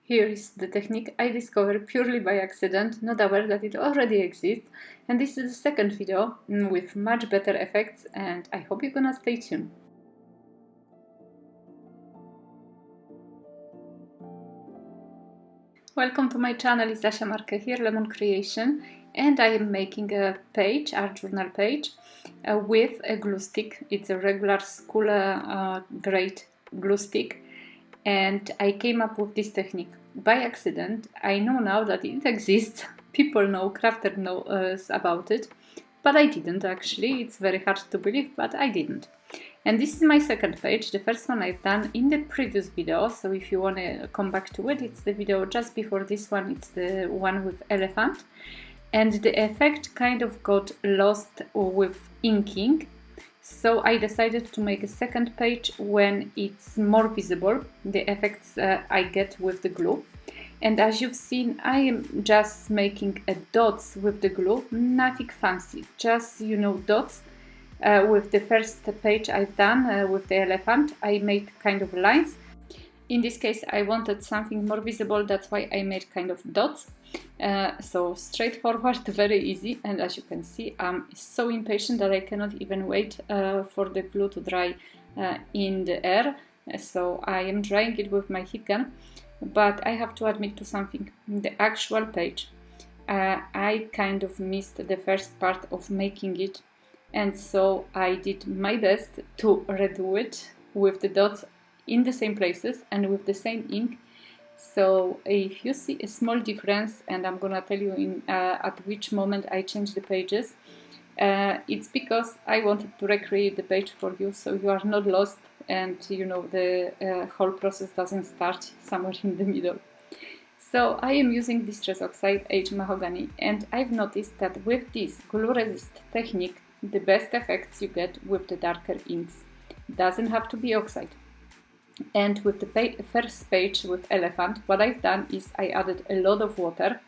Here is the technique I discovered purely by accident, not aware that it already exists, and this is the second video with much better effects, and I hope you're gonna stay tuned. Welcome to my channel, it's Asia Marquet here, Lemon Creation, and I am making a page, art journal page, with a glue stick. It's a regular school grade glue stick, and I came up with this technique by accident. I know now that it exists, people know, crafters know about it, but I didn't actually. It's very hard to believe, but I didn't. And this is my second page. The first one I've done in the previous video, so if you want to come back to it, it's the video just before this one. It's the one with elephant, and the effect kind of got lost with inking, so I decided to make a second page when it's more visible, the effects I get with the glue. And as you've seen, I am just making dots with the glue, nothing fancy, just, you know, dots. With the first page I've done with the elephant, I made kind of lines. In this case, I wanted something more visible, that's why I made kind of dots. So straightforward, very easy, and as you can see, I'm so impatient that I cannot even wait for the glue to dry in the air. So I am drying it with my heat gun, but I have to admit to something. The actual page, I kind of missed the first part of making it. And so I did my best to redo it with the dots in the same places and with the same ink. So if you see a small difference, and I'm gonna tell you in at which moment I changed the pages, it's because I wanted to recreate the page for you, so you are not lost and you know the whole process doesn't start somewhere in the middle. So I am using Distress Oxide Aged Mahogany, and I've noticed that with this glue resist technique, the best effects you get with the darker inks. Doesn't have to be oxide. And with the first page with elephant, what I've done is I added a lot of water,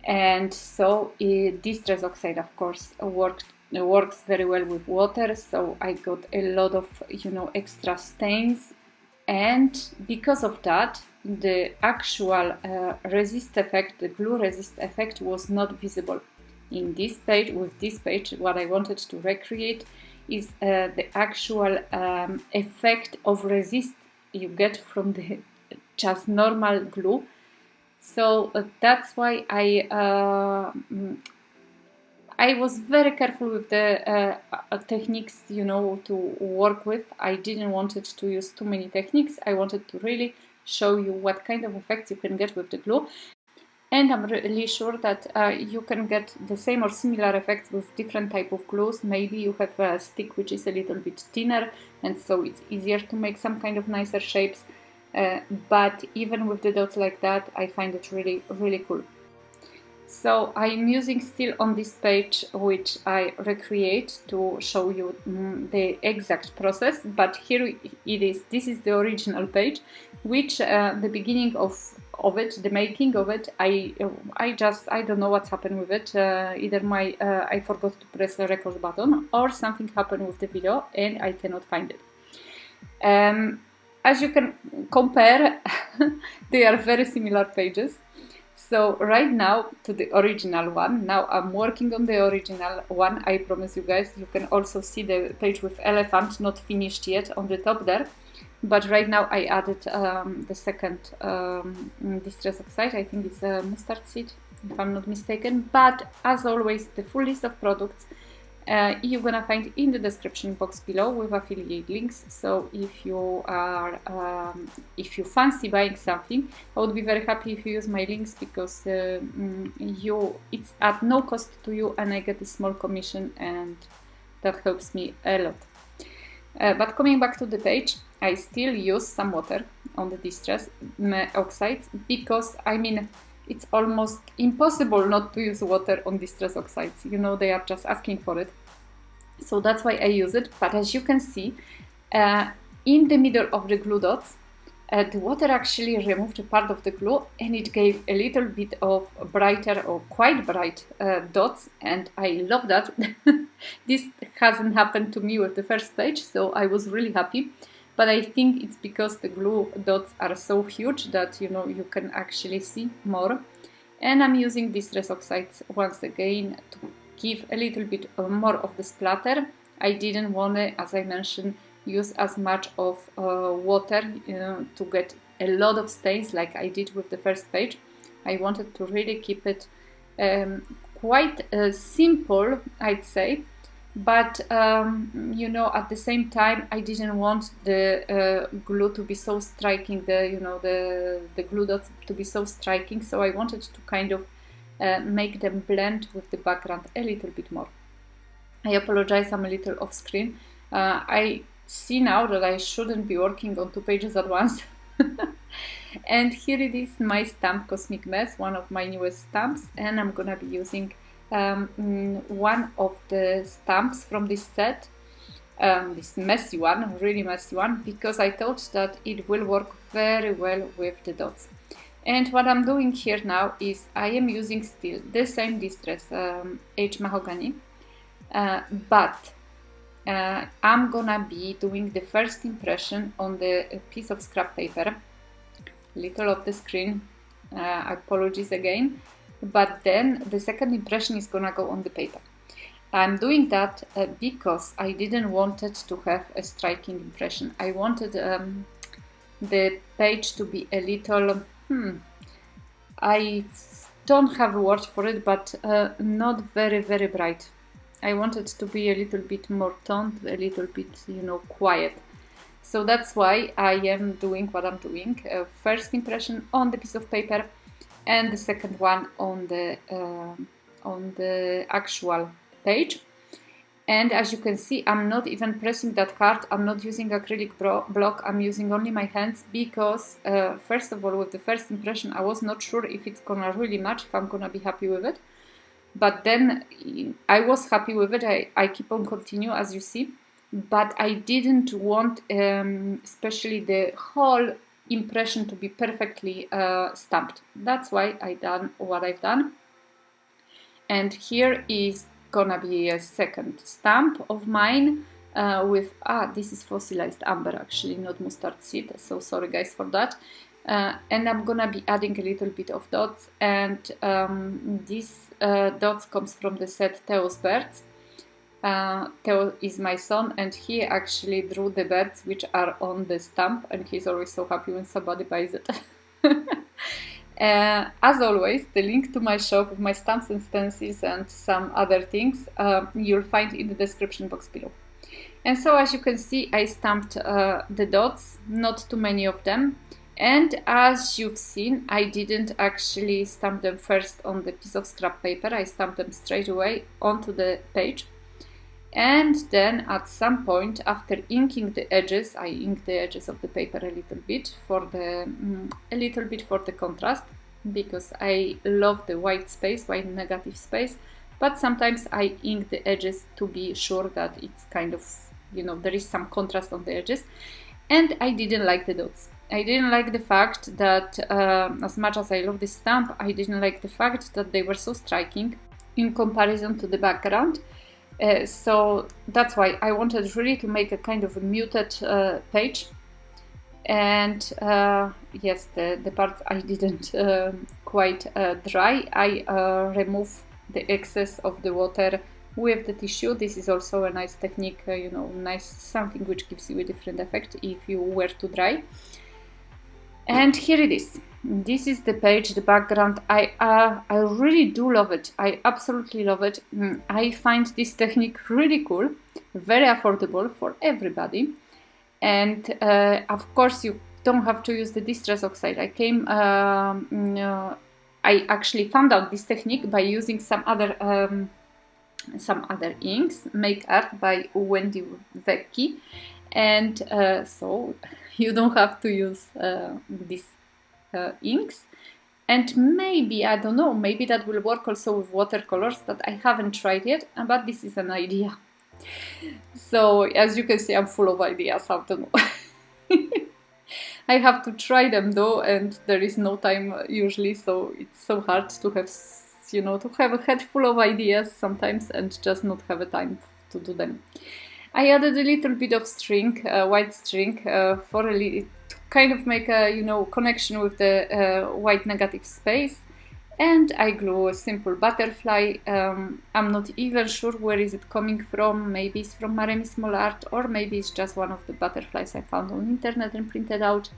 and so Distress Oxide, of course, works very well with water. So I got a lot of, you know, extra stains, and because of that, the actual resist effect, the glue resist effect, was not visible. In this page, with this page, what I wanted to recreate is the actual effect of resist you get from the just normal glue. So that's why I was very careful with the techniques, you know, to work with. I didn't want it to use too many techniques. I wanted to really show you what kind of effects you can get with the glue. And I'm really sure that you can get the same or similar effects with different type of glues. Maybe you have a stick which is a little bit thinner, and so it's easier to make some kind of nicer shapes. But even with the dots like that, I find it really, really cool. So I'm using still on this page, which I recreate to show you the exact process. But here it is. This is the original page, which the beginning of it, the making of it, I don't know what's happened with it. Either I forgot to press the record button, or something happened with the video and I cannot find it. As you can compare, they are very similar pages. So right now to the original one, now I'm working on the original one. I promise you guys, you can also see the page with elephant, not finished yet, on the top there. But right now I added the second Distress Oxide. I think it's a mustard seed, if I'm not mistaken. But as always, the full list of products you're gonna find in the description box below with affiliate links. So if you are if you fancy buying something, I would be very happy if you use my links, because it's at no cost to you and I get a small commission, and that helps me a lot. But coming back to the page, I still use some water on the Distress Oxides, because I mean it's almost impossible not to use water on Distress Oxides. You know, they are just asking for it. So that's why I use it. But as you can see, in the middle of the glue dots, the water actually removed a part of the glue, and it gave a little bit of brighter or quite bright dots, and I love that. This hasn't happened to me with the first page, so I was really happy. but I think it's because the glue dots are so huge that, you know, you can actually see more. And I'm using Distress Oxides once again to give a little bit more of the splatter. I didn't want to, as I mentioned, use as much of water to get a lot of stains like I did with the first page. I wanted to really keep it quite simple, I'd say, but you know, at the same time I didn't want the glue to be so striking, the glue dots to be so striking, so I wanted to kind of make them blend with the background a little bit more. I apologize, I'm a little off screen. I see now that I shouldn't be working on 2 pages at once. And here it is, my stamp Cosmic Mess, one of my newest stamps, and I'm gonna be using one of the stamps from this set, this messy one, really messy one, because I thought that it will work very well with the dots. And what I'm doing here now is I am using still the same Distress H Mahogany, but I'm gonna be doing the first impression on the piece of scrap paper. Little off the screen, apologies again, but then the second impression is gonna go on the paper. I'm doing that because I didn't want it to have a striking impression. I wanted the page to be a little, I don't have a word for it, but not very, very bright. I wanted to be a little bit more toned, a little bit, you know, quiet. So that's why I am doing what I'm doing. First impression on the piece of paper, and the second one on the actual page. And as you can see, I'm not even pressing that hard. I'm not using acrylic block. I'm using only my hands because, first of all, with the first impression, I was not sure if it's gonna really match, if I'm gonna be happy with it. But then I was happy with it. I keep on continue, as you see. But I didn't want especially the whole impression to be perfectly stamped. That's why I done what I've done. And here is gonna be a second stamp of mine with, this is fossilized amber actually, not mustard seed, so sorry guys for that. And I'm gonna be adding a little bit of dots, and these dots comes from the set Theo's Birds. Theo is my son, and he actually drew the birds which are on the stamp, and he's always so happy when somebody buys it. As always, the link to my shop with my stamps and stencils and some other things you'll find in the description box below. And so as you can see, I stamped the dots, not too many of them. And as you've seen, I didn't actually stamp them first on the piece of scrap paper. I stamped them straight away onto the page. And then at some point, after inking the edges, I inked the edges of the paper a little bit for the contrast, because I love the white space, white negative space. But sometimes I ink the edges to be sure that it's kind of, you know, there is some contrast on the edges. And I didn't like the dots. I didn't like the fact that, as much as I love this stamp, I didn't like the fact that they were so striking in comparison to the background. So that's why I wanted really to make a kind of a muted page. And yes, the parts I didn't quite dry, I remove the excess of the water with the tissue. This is also a nice technique, you know, nice something which gives you a different effect if you were to dry. And here it is. This is the page, the background. I really do love it. I absolutely love it. I find this technique really cool, very affordable for everybody. And of course, you don't have to use the Distress Oxide. I actually found out this technique by using some other inks, Make Art by Wendy Vecchi. And so you don't have to use these inks. And maybe, I don't know, maybe that will work also with watercolors that I haven't tried yet, but this is an idea. So as you can see, I'm full of ideas, I don't know. I have to try them though, and there is no time usually, so it's so hard to have, you know, to have a head full of ideas sometimes and just not have a time to do them. I added a little bit of string, white string, for to kind of make a, you know, connection with the white negative space. And I glue a simple butterfly. I'm not even sure where is it coming from. Maybe it's from Maremi Small Art, or maybe it's just one of the butterflies I found on internet and printed out,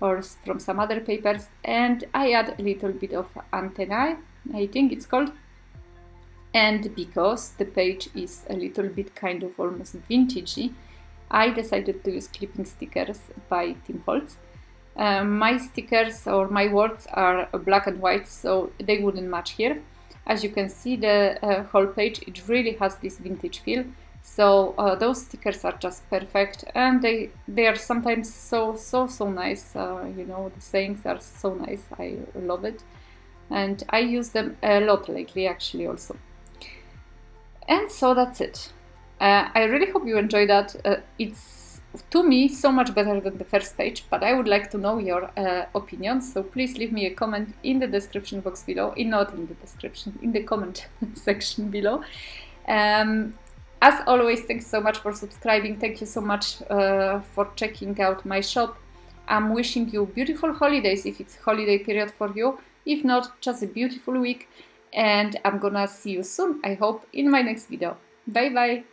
or from some other papers. And I add a little bit of antennae, I think it's called. And because the page is a little bit kind of almost vintagey, I decided to use clipping stickers by Tim Holtz. My stickers or my words are black and white, so they wouldn't match here. As you can see, the whole page, it really has this vintage feel. So those stickers are just perfect, and they are sometimes so nice. You know, the sayings are so nice. I love it, and I use them a lot lately, actually, also. And so that's it. I really hope you enjoyed that. It's, to me, so much better than the first page, but I would like to know your opinions, so please leave me a comment in the description box below, not in the description, in the comment section below. As always, thanks so much for subscribing. Thank you so much for checking out my shop. I'm wishing you beautiful holidays if it's holiday period for you. If not, just a beautiful week. And I'm gonna see you soon, I hope, in my next video. Bye bye!